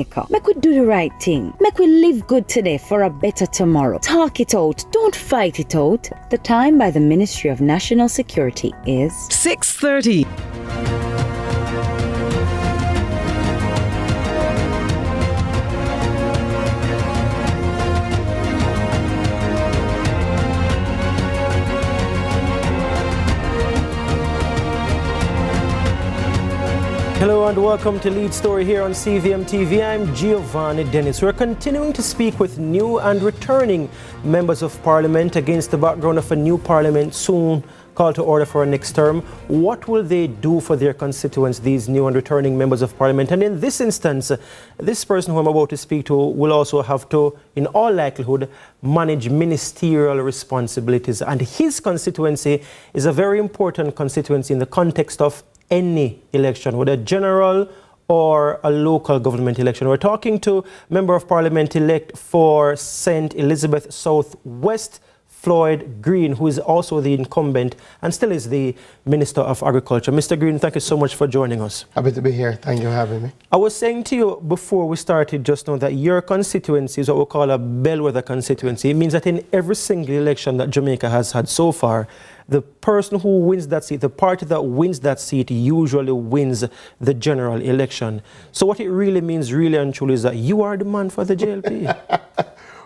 Make we do the right thing. Make we live good today for a better tomorrow. Talk it out. Don't fight it out. The time by the Ministry of National Security is 6:30. Hello and welcome to Lead Story here on CVM TV. I'm Giovanni Dennis. We're continuing to speak with new and returning members of Parliament against the background of a new Parliament soon called to order for a next term. What will they do for their constituents, these new and returning members of Parliament? And in this instance, this person who I'm about to speak to will also have to, in all likelihood, manage ministerial responsibilities. And his constituency is a very important constituency in the context of any election, whether general or a local government election. We're talking to Member of Parliament-elect for St. Elizabeth South West, Floyd Green, who is also the incumbent and still is the Minister of Agriculture. Mr. Green, thank you so much for joining us. Happy to be here. Thank you for having me. I was saying to you before we started just now that your constituency is what we call a bellwether constituency. It means that in every single election that Jamaica has had so far, the person who wins that seat, the party that wins that seat, usually wins the general election. So what it really means, really and truly, is that you are the man for the JLP.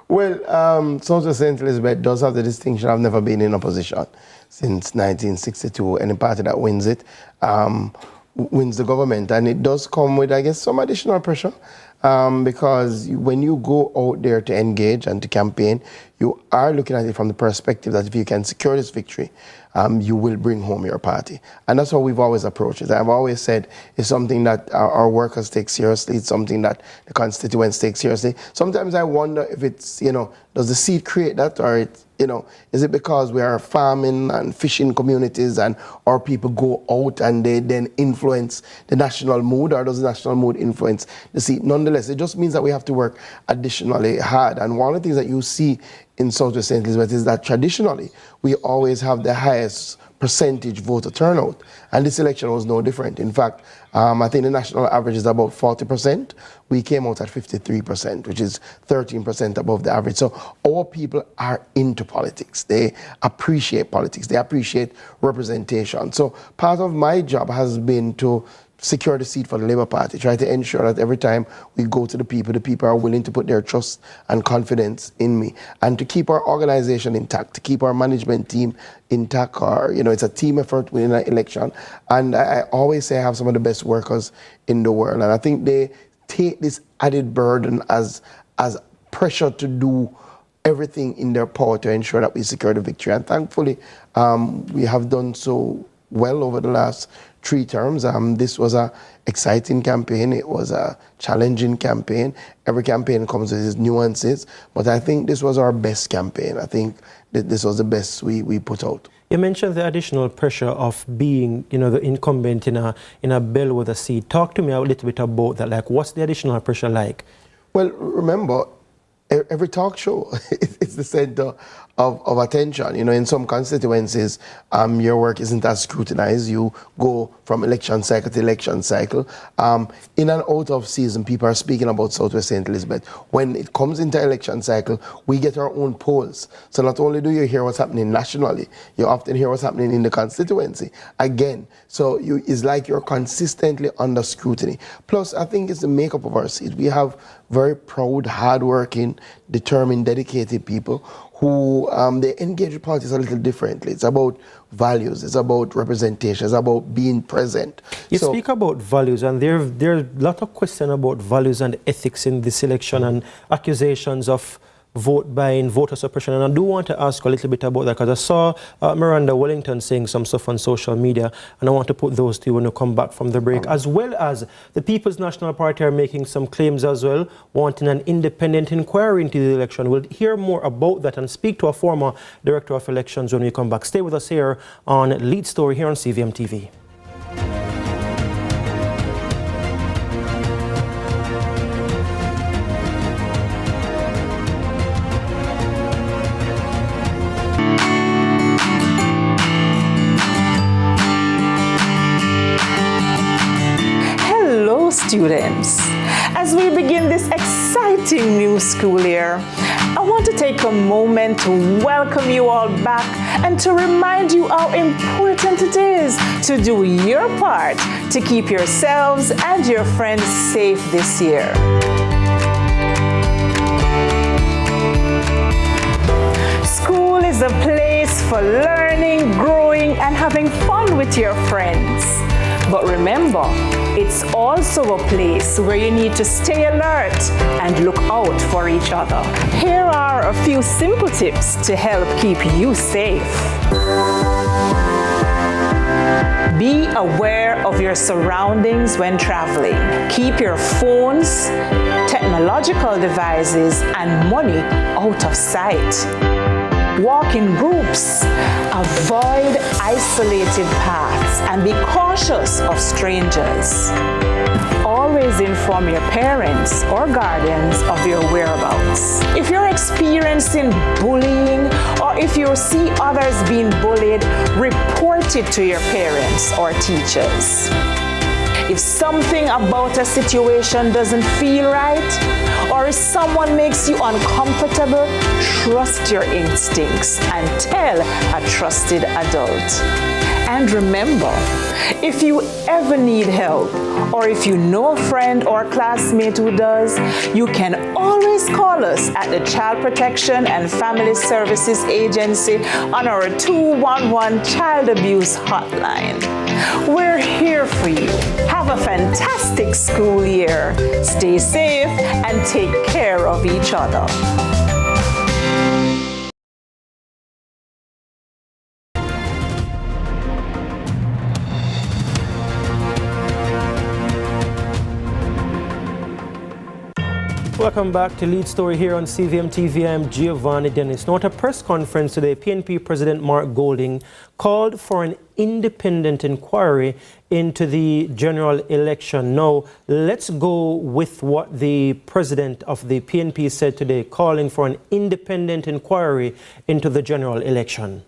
Well, South St. Elizabeth does have the distinction. I've never been in opposition since 1962. Any party that wins it wins the government. And it does come with, I guess, some additional pressure. Because when you go out there to engage and to campaign, you are looking at it from the perspective that if you can secure this victory, you will bring home your party. And that's how we've always approached it. I've always said it's something that our workers take seriously. It's something that the constituents take seriously. Sometimes I wonder if it's, does the seed create that, or it's, is it because we are farming and fishing communities and our people go out and they then influence the national mood, or does the national mood influence the seat? Nonetheless, it just means that we have to work additionally hard. And one of the things that you see in Southwest St. Elizabeth is that traditionally we always have the highest percentage voter turnout, and this election was no different. In fact, I think the national average is about 40%. We came out at 53%, which is 13% above the average. So our people are into politics. They appreciate politics. They appreciate representation. So part of my job has been to secure the seat for the Labour Party, try to ensure that every time we go to the people are willing to put their trust and confidence in me, and to keep our organization intact, to keep our management team intact. It's a team effort within an election. And I always say I have some of the best workers in the world. And I think they take this added burden as pressure to do everything in their power to ensure that we secure the victory. And thankfully, we have done so well over the last 3 terms. This was an exciting campaign. It was a challenging campaign. Every campaign comes with its nuances, but I think this was our best campaign. I think that this was the best we put out. You mentioned the additional pressure of being, the incumbent in a bellwether seat. Talk to me a little bit about that. Like, what's the additional pressure like? Well, remember, every talk show is the center of attention. In some constituencies, your work isn't as scrutinized. You go from election cycle to election cycle. In and out of season, people are speaking about Southwest St. Elizabeth. When it comes into election cycle, we get our own polls. So not only do you hear what's happening nationally, you often hear what's happening in the constituency. Again, so it's like you're consistently under scrutiny. Plus, I think it's the makeup of our seat. We have very proud, hardworking, determined, dedicated people who they engage with politics a little differently. It's about values, it's about representation, it's about being present. You speak about values, and there are a lot of questions about values and ethics in this election, and accusations of vote buying, voter suppression. And I do want to ask a little bit about that, because I saw Miranda Wellington saying some stuff on social media, and I want to put those to you when you come back from the break. As well as the People's National Party are making some claims as well, wanting an independent inquiry into the election. We'll hear more about that and speak to a former director of elections when we come back. Stay with us here on Lead Story here on CVM TV. Students, as we we begin this exciting new school year, I want to take a moment to welcome you all back and to remind you how important it is to do your part to keep yourselves and your friends safe this year. School is a place for learning, growing, and having fun with your friends. But remember, it's also a place where you need to stay alert and look out for each other. Here are a few simple tips to help keep you safe. Be aware of your surroundings when traveling. Keep your phones, technological devices, and money out of sight. Walk in groups, avoid isolated paths, and be cautious of strangers. Always inform your parents or guardians of your whereabouts. If you're experiencing bullying or if you see others being bullied, report it to your parents or teachers. If something about a situation doesn't feel right, or if someone makes you uncomfortable, trust your instincts and tell a trusted adult. And remember, if you ever need help, or if you know a friend or classmate who does, you can always call us at the Child Protection and Family Services Agency on our 211 Child Abuse Hotline. We're here for you. Have a fantastic school year. Stay safe and take care of each other. Welcome back to Lead Story here on CVM TV. I'm Giovanni Dennis. Now, at a press conference today, PNP President Mark Golding called for an independent inquiry into the general election. Now, let's go with what the president of the PNP said today, calling for an independent inquiry into the general election.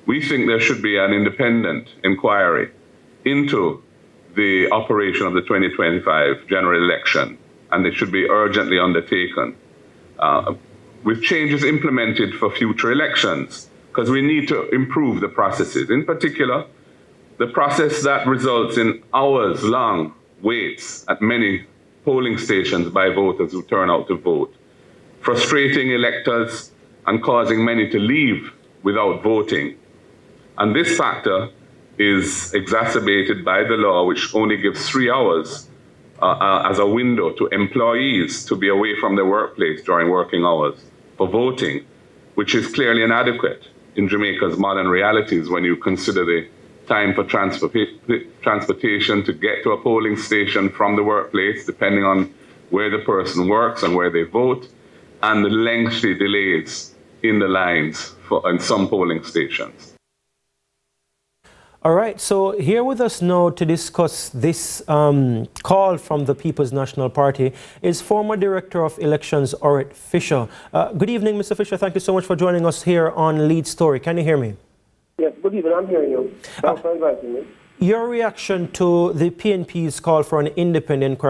We think there should be an independent inquiry into the operation of the 2025 general election, and it should be urgently undertaken with changes implemented for future elections, because we need to improve the processes. In particular, the process that results in hours-long waits at many polling stations by voters who turn out to vote, frustrating electors and causing many to leave without voting. And this factor is exacerbated by the law, which only gives 3 hours as a window to employees to be away from their workplace during working hours for voting, which is clearly inadequate in Jamaica's modern realities when you consider the time for transportation to get to a polling station from the workplace, depending on where the person works and where they vote, and the lengthy delays in the lines in some polling stations. All right, so here with us now to discuss this call from the People's National Party is former Director of Elections, Orrit Fisher. Good evening, Mr. Fisher. Thank you so much for joining us here on Lead Story. Can you hear me? Yes, good evening. I'm hearing you. Thanks for inviting me. Your reaction to the PNP's call for an independent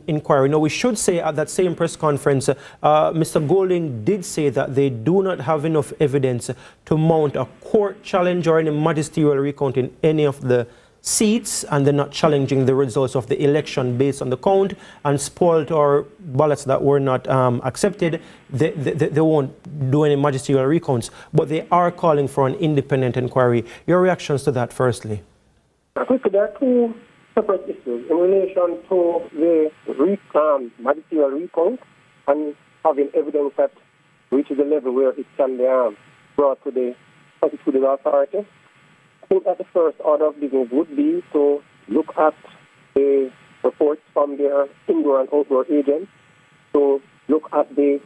inquiry. Now, we should say at that same press conference, Mr. Golding did say that they do not have enough evidence to mount a court challenge or any magisterial recount in any of the seats, and they're not challenging the results of the election based on the count and spoiled or ballots that were not accepted. They won't do any magisterial recounts, but they are calling for an independent inquiry. Your reactions to that, firstly? Quickly, there are two separate issues in relation to the magisterial recount and having evidence that reaches a level where it can be brought to the constitutional authority. I think that the first order of business would be to look at the reports from their indoor and outdoor agents, to look at the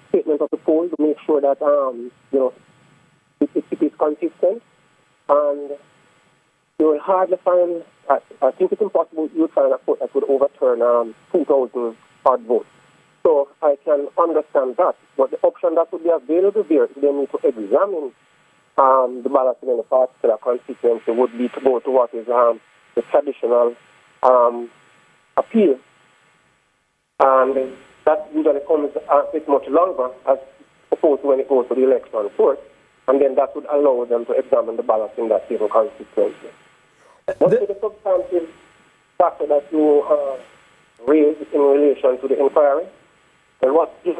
statement of the poll to make sure that it is consistent. And you will hardly find, I think it's impossible you would find a court that would overturn 2,000 odd votes. So I can understand that. But the option that would be available there is they need to examine the ballots in a particular constituency would be to go to what is the traditional appeal And that usually comes take much longer as opposed to when it goes to the election court. And then that would allow them to examine the ballots in that same constituency. What's the substantive factor that you raised in relation to the inquiry? And what is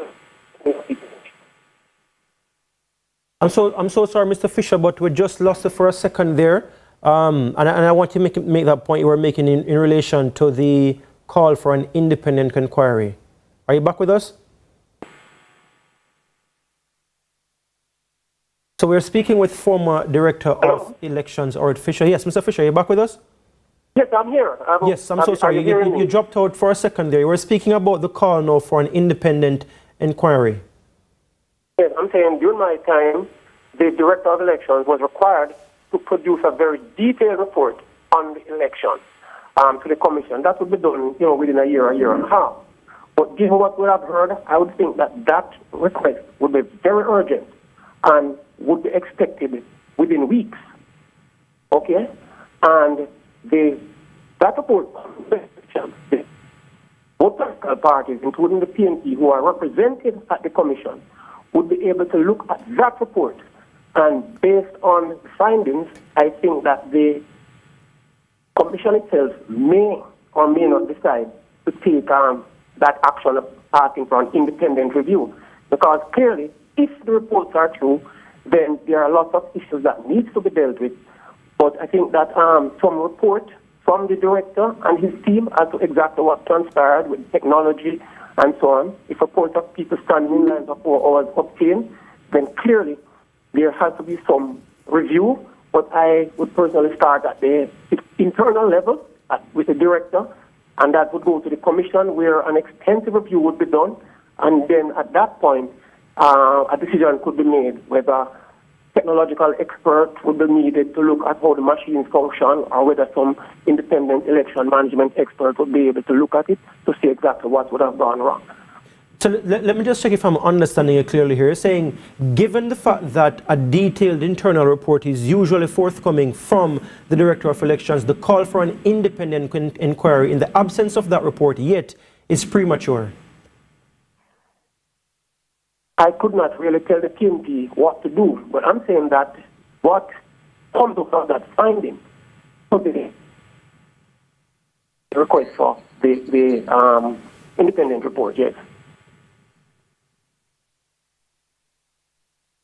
I'm so sorry, Mr. Fisher, but we just lost it for a second there. And I want to make that point you were making in relation to the call for an independent inquiry. Are you back with us? So we're speaking with former Director of Elections, Floyd Fisher. Yes, Mr. Fisher, are you back with us? Yes, I'm here. I'm so sorry. You dropped out for a second there. You were speaking about the call now for an independent inquiry. Yes, I'm saying during my time, the Director of Elections was required to produce a very detailed report on the election to the Commission. That would be done, within a year and a half. But given what we have heard, I would think that request would be very urgent and would be expected within weeks. Okay? And that report, both political parties, including the PNP, who are represented at the Commission, would be able to look at that report. And based on the findings, I think that the Commission itself may or may not decide to take that action of asking for an independent review. Because clearly, if the reports are true, then there are lots of issues that need to be dealt with. But I think that some report from the director and his team as to exactly what transpired with technology and so on, if reports of people standing in lines of 4 hours obtained, then clearly there has to be some review. But I would personally start at the internal level with the director, and that would go to the Commission where an extensive review would be done. And then at that point, a decision could be made whether technological experts would be needed to look at how the machines function, or whether some independent election management expert would be able to look at it to see exactly what would have gone wrong. So let me just check if I'm understanding it clearly here. You're saying, given the fact that a detailed internal report is usually forthcoming from the Director of Elections, the call for an independent inquiry in the absence of that report yet is premature? I could not really tell the PNP what to do, but I'm saying that what comes out of that finding could be the request for the independent report, yes.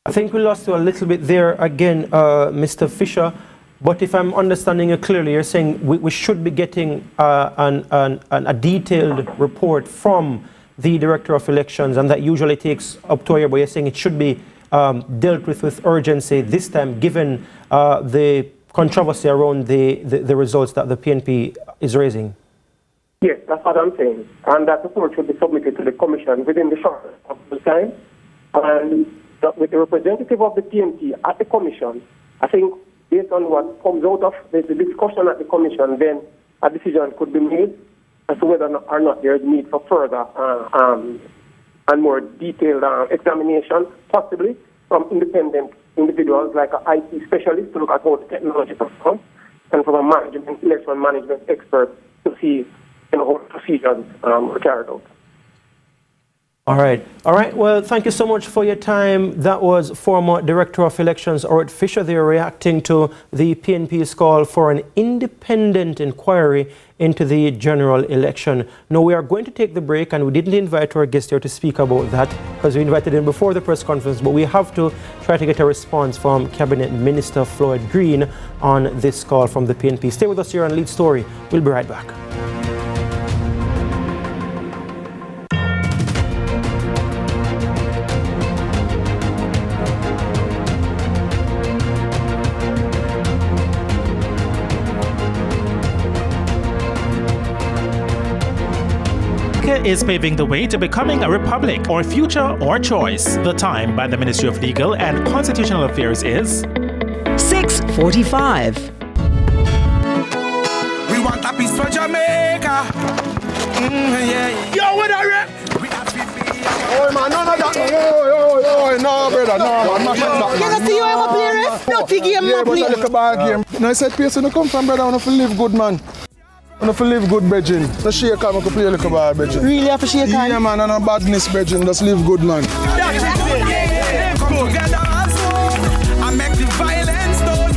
I think we lost you a little bit there again, Mr. Fisher, but if I'm understanding you clearly, you're saying we should be getting a detailed report from the Director of Elections, and that usually takes up to a year, but you're saying it should be dealt with urgency this time, given the controversy around the results that the PNP is raising. Yes, that's what I'm saying. And that report should be submitted to the Commission within the shortest possible time. And with the representative of the PNP at the Commission, I think based on what comes out of the discussion at the Commission, then a decision could be made as to whether or not there is need for further and more detailed examination, possibly from independent individuals like an IT specialist to look at how the technology performs, and from a election management expert to see how procedures are carried out. All right. Well, thank you so much for your time. That was former Director of Elections, Floyd Fisher, there reacting to the PNP's call for an independent inquiry into the general election. Now, we are going to take the break, and we didn't invite our guest here to speak about that because we invited him before the press conference, but we have to try to get a response from Cabinet Minister Floyd Green on this call from the PNP. Stay with us here on Lead Story. We'll be right back. Is paving the way to becoming a republic or future or choice. The time by the Ministry of Legal and Constitutional Affairs is 6:45. We want a piece for Jamaica. Yeah. Yo, what are you? Oh man, no, no, brother, no, man, mash up that, man. You see you ever play ref? No, game, yeah, but I look a bad game. No, I said, person, no come from, brother, I want to live good, man. I have to live good, brethren. No shake on, I can play a little ball, brethren. Really have to shake on? Yeah, man, and no badness, brethren. Just live good, man. Come together as one and make the violence done.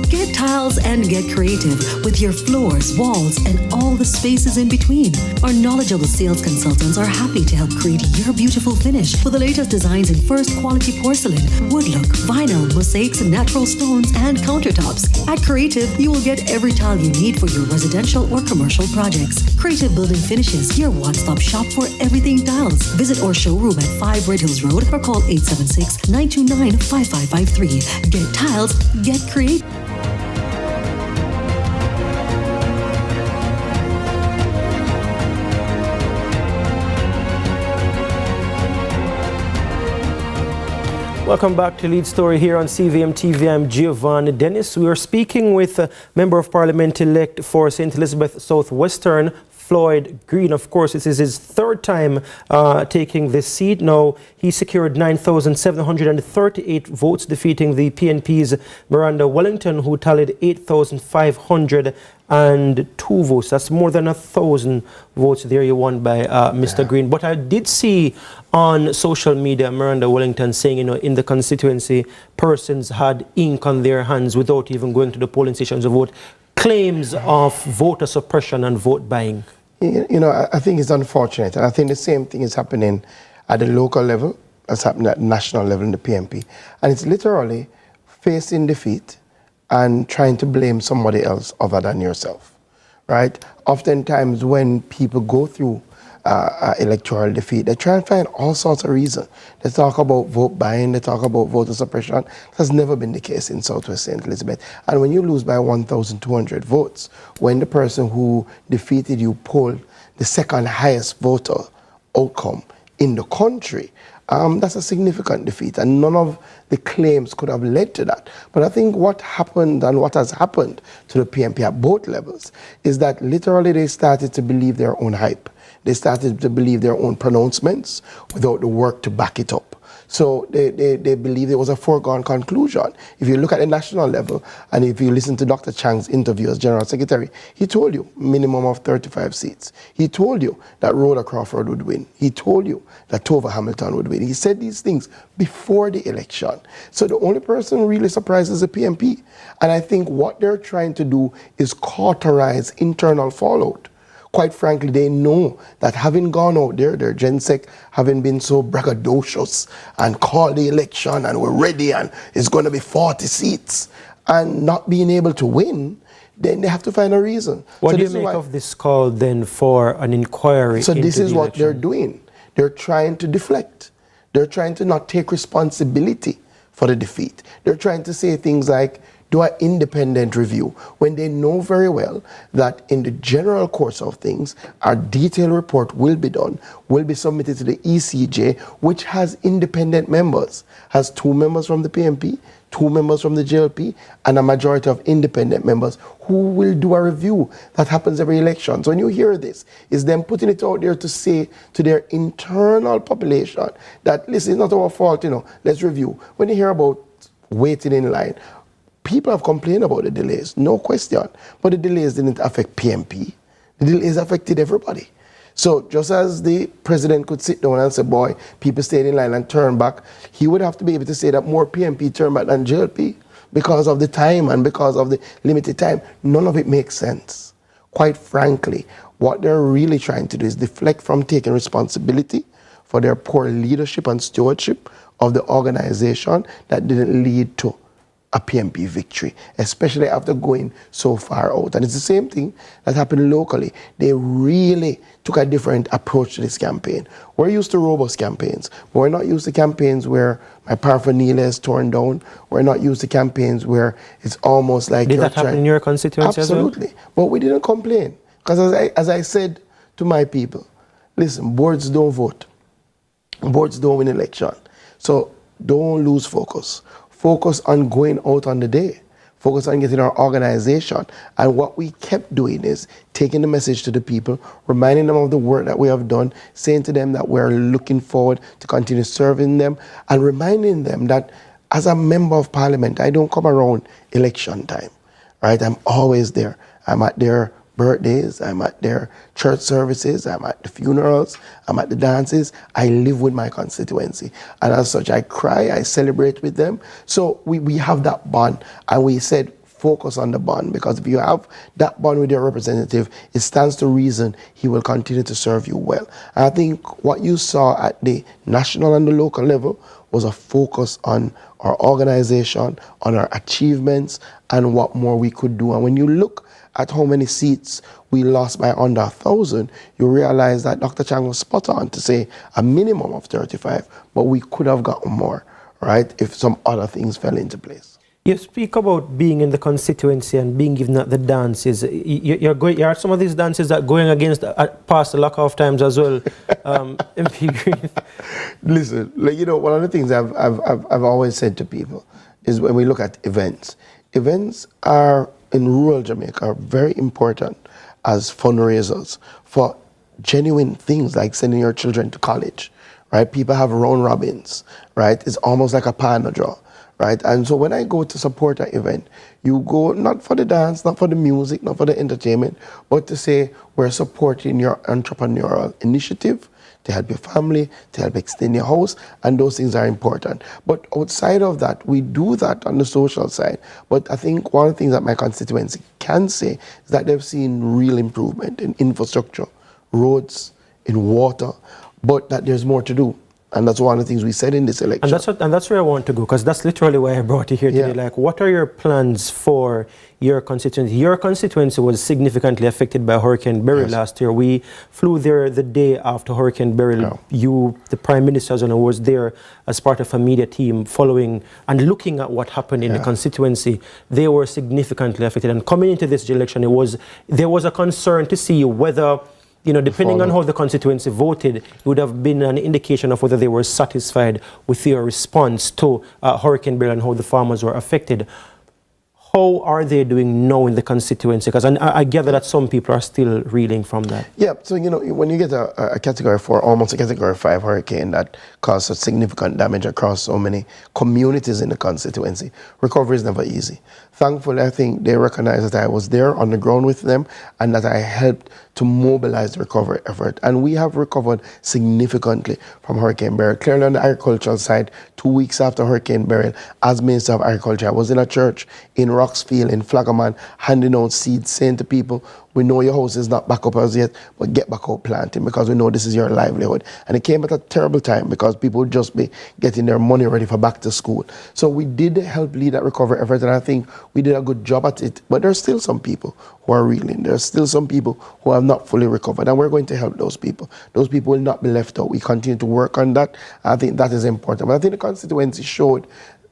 Get tiles and get creative with your floors, walls, and all the spaces in between. Our knowledgeable sales consultants are happy to help create your beautiful finish with the latest designs in first quality porcelain, wood look, vinyl, mosaics, natural stones, and countertops. At Creative, you will get every tile you need for your residential or commercial projects. Creative Building Finishes, your one-stop shop for everything tiles. Visit our showroom at 5 Red Hills Road or call 876-929-5553. Get tiles, get creative. Welcome back to Lead Story here on CVM TV. I'm Giovanni Dennis. We are speaking with Member of Parliament-elect for St. Elizabeth Southwestern, Floyd Green. Of course, this is his third time taking this seat. Now, he secured 9,738 votes, defeating the PNP's Miranda Wellington, who tallied 8,502 votes. That's more than 1,000 votes there you won by Mr. Green. But I did see on social media Miranda Wellington saying, in the constituency, persons had ink on their hands without even going to the polling stations to vote. Claims of voter suppression and vote buying. I think it's unfortunate, and I think the same thing is happening at the local level as happening at the national level in the PNP. And it's literally facing defeat and trying to blame somebody else other than yourself, right? Oftentimes when people go through electoral defeat, they try and find all sorts of reasons. They talk about vote buying, they talk about voter suppression. That has never been the case in Southwest St. Elizabeth. And when you lose by 1,200 votes, when the person who defeated you polled the second highest voter outcome in the country, that's a significant defeat, and none of the claims could have led to that. But I think what happened and what has happened to the PNP at both levels is that literally they started to believe their own hype. They started to believe their own pronouncements without the work to back it up. So they believe it was a foregone conclusion. If you look at the national level, and if you listen to Dr. Chang's interview as General Secretary, he told you minimum of 35 seats. He told you that Rhoda Crawford would win. He told you that Tova Hamilton would win. He said these things before the election. So the only person really surprised is the PNP. And I think what they're trying to do is cauterize internal fallout. Quite frankly, they know that having gone out there, their GenSec having been so braggadocious and called the election and we're ready and it's going to be 40 seats and not being able to win, then they have to find a reason. What do you make of this call then for an inquiry? So this is what election? They're doing. They're trying to deflect. They're trying to not take responsibility for the defeat. They're trying to say things like, do an independent review, when they know very well that in the general course of things, our detailed report will be done, will be submitted to the ECJ, which has independent members, has 2 members from the PNP, 2 members from the JLP, and a majority of independent members who will do a review that happens every election. So when you hear this, it's them putting it out there to say to their internal population that, listen, it's not our fault, let's review. When you hear about waiting in line, people have complained about the delays, no question. But the delays didn't affect PNP. The delays affected everybody. So just as the president could sit down and say, boy, people stayed in line and turn back, he would have to be able to say that more PNP turn back than JLP because of the time and because of the limited time. None of it makes sense. Quite frankly, what they're really trying to do is deflect from taking responsibility for their poor leadership and stewardship of the organization that didn't lead to a PNP victory, especially after going so far out. And it's the same thing that happened locally. They really took a different approach to this campaign. We're used to robust campaigns, but we're not used to campaigns where my paraphernalia is torn down. We're not used to campaigns where it's almost like... Did that happen in your constituency as well? Absolutely. But we didn't complain. Because as I said to my people, listen, boards don't vote. Boards don't win election. So don't lose focus. Focus on going out on the day. Focus on getting our organization. And what we kept doing is taking the message to the people, reminding them of the work that we have done, saying to them that we're looking forward to continue serving them, and reminding them that as a member of parliament, I don't come around election time, right? I'm always there. I'm at their birthdays, I'm at their church services, I'm at the funerals, I'm at the dances. I live with my constituency. And as such, I cry, I celebrate with them. So we have that bond. And we said, focus on the bond, because if you have that bond with your representative, it stands to reason he will continue to serve you well. And I think what you saw at the national and the local level was a focus on our organization, on our achievements, and what more we could do. And when you look at how many seats we lost by under 1,000, you realize that Dr. Chang was spot on to say a minimum of 35, but we could have gotten more, right, if some other things fell into place. You speak about being in the constituency and being given at the dances. You're at some of these dances that going against past a lot of times as well. MP Green. Listen, one of the things I've always said to people is when we look at events are in rural Jamaica are very important as fundraisers for genuine things like sending your children to college, right? People have round robins, right? It's almost like a partner draw, right? And so when I go to support an event, you go not for the dance, not for the music, not for the entertainment, but to say we're supporting your entrepreneurial initiative, to help your family, to help extend your house, and those things are important. But outside of that, we do that on the social side. But I think one of the things that my constituency can say is that they've seen real improvement in infrastructure, roads, in water, but that there's more to do. And that's one of the things we said in this election. And that's where I want to go, because that's literally why I brought you here today. Like, what are your plans for your constituency? Your constituency was significantly affected by Hurricane Beryl last year. We flew there the day after Hurricane Beryl. You, the Prime Minister, was there as part of a media team following and looking at what happened in the constituency. They were significantly affected. And coming into this election, there was a concern to see whether, depending on how the constituency voted, it would have been an indication of whether they were satisfied with their response to Hurricane Beryl and how the farmers were affected. How are they doing now in the constituency? Because I gather that some people are still reeling from that. Yeah, so when you get a Category 4, almost a Category 5 hurricane that caused such significant damage across so many communities in the constituency, recovery is never easy. Thankfully, I think they recognize that I was there on the ground with them and that I helped to mobilize the recovery effort. And we have recovered significantly from Hurricane Beryl. Clearly on the agricultural side, 2 weeks after Hurricane Beryl, as Minister of Agriculture, I was in a church in Roxfield, in Flagaman, handing out seeds, saying to people, we know your house is not back up as yet, but get back out planting because we know this is your livelihood. And it came at a terrible time because people would just be getting their money ready for back to school. So we did help lead that recovery effort, and I think we did a good job at it. But there's still some people who are reeling. There's still some people who have not fully recovered, and we're going to help those people. Those people will not be left out. We continue to work on that. I think that is important. But I think the constituency showed,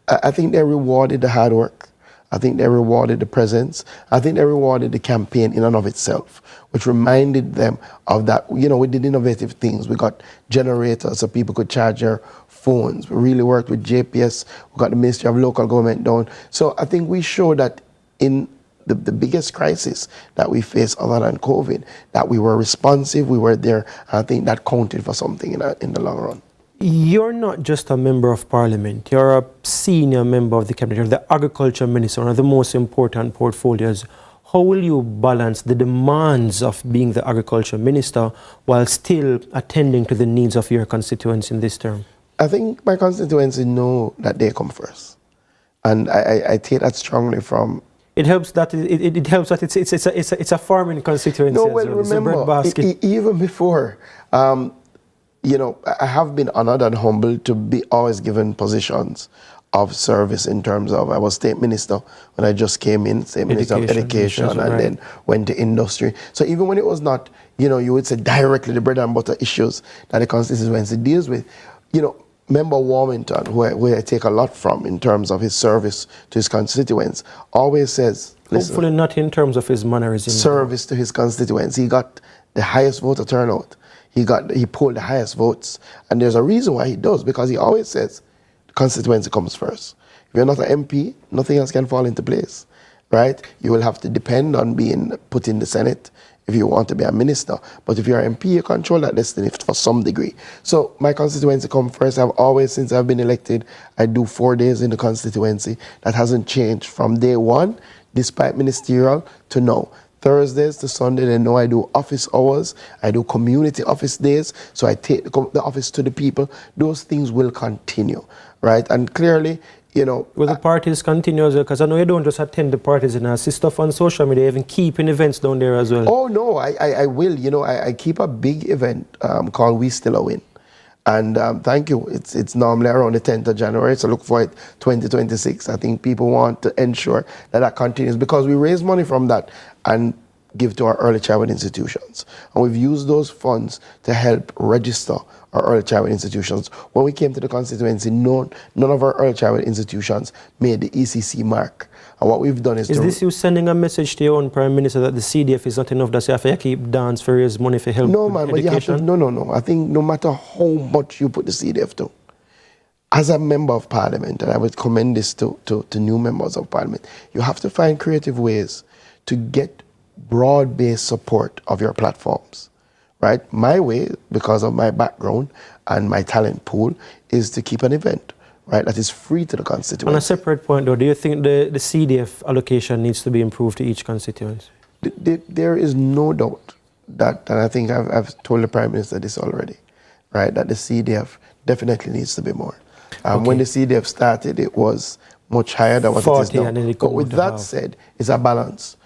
I think they rewarded the hard work. I think they rewarded the presence. I think they rewarded the campaign in and of itself, which reminded them of that. We did innovative things. We got generators so people could charge their phones. We really worked with JPS. We got the Ministry of Local Government down. So I think we showed that in the biggest crisis that we faced other than COVID, that we were responsive, we were there. I think that counted for something in the long run. You're not just a member of parliament, you're a senior member of the cabinet, you're the agriculture minister, one of the most important portfolios. How will you balance the demands of being the agriculture minister while still attending to the needs of your constituents in this term? I think my constituency know that they come first. And I take that strongly from... It helps that it's a farming constituency. No, well, remember, even before... I have been honored and humbled to be always given positions of service in terms of, I was state minister when I just came in, state minister of education, and then went to industry. So even when it was not, you would say directly the bread and butter issues that the constituency deals with, Member Warmington, who I take a lot from in terms of his service to his constituents, always says, listen, hopefully not in terms of his mannerism. Service to his constituents. He got the highest voter turnout. He pulled the highest votes. And there's a reason why he does, because he always says the constituency comes first. If you're not an MP, nothing else can fall into place, right? You will have to depend on being put in the Senate if you want to be a minister. But if you're an MP, you control that destiny for some degree. So my constituency comes first. I've always, since I've been elected, I do 4 days in the constituency. That hasn't changed from day one, despite ministerial, to now. Thursdays to Sunday, they know I do office hours, I do community office days, so I take the office to the people. Those things will continue, right? And clearly, you know... Will the parties continue as well? Because I know you don't just attend the parties and see stuff on social media, even keeping events down there as well. Oh, no, I will. You know, I keep a big event called We Still a Win. And thank you. It's normally around the 10th of January, so look for it 2026. I think people want to ensure that that continues because we raise money from that and give to our early childhood institutions. And we've used those funds to help register our early childhood institutions. When we came to the constituency, none of our early childhood institutions made the ECC mark. And what we've done is... Is this you sending a message to your own Prime Minister that the CDF is not enough, that you have to keep dance for raise money for help No, man, education? but you have to... No. I think no matter how much you put the CDF to, as a member of Parliament, and I would commend this to new members of Parliament, you have to find creative ways to get broad-based support of your platforms, right? My way, because of my background and my talent pool, is to keep an event, right, that is free to the constituency. On a separate point, though, do you think the CDF allocation needs to be improved to each constituency? There is no doubt that, and I think I've told the Prime Minister this already, right, that the CDF definitely needs to be more. When the CDF started, it was much higher than what it is now. But with that said, it's a balance.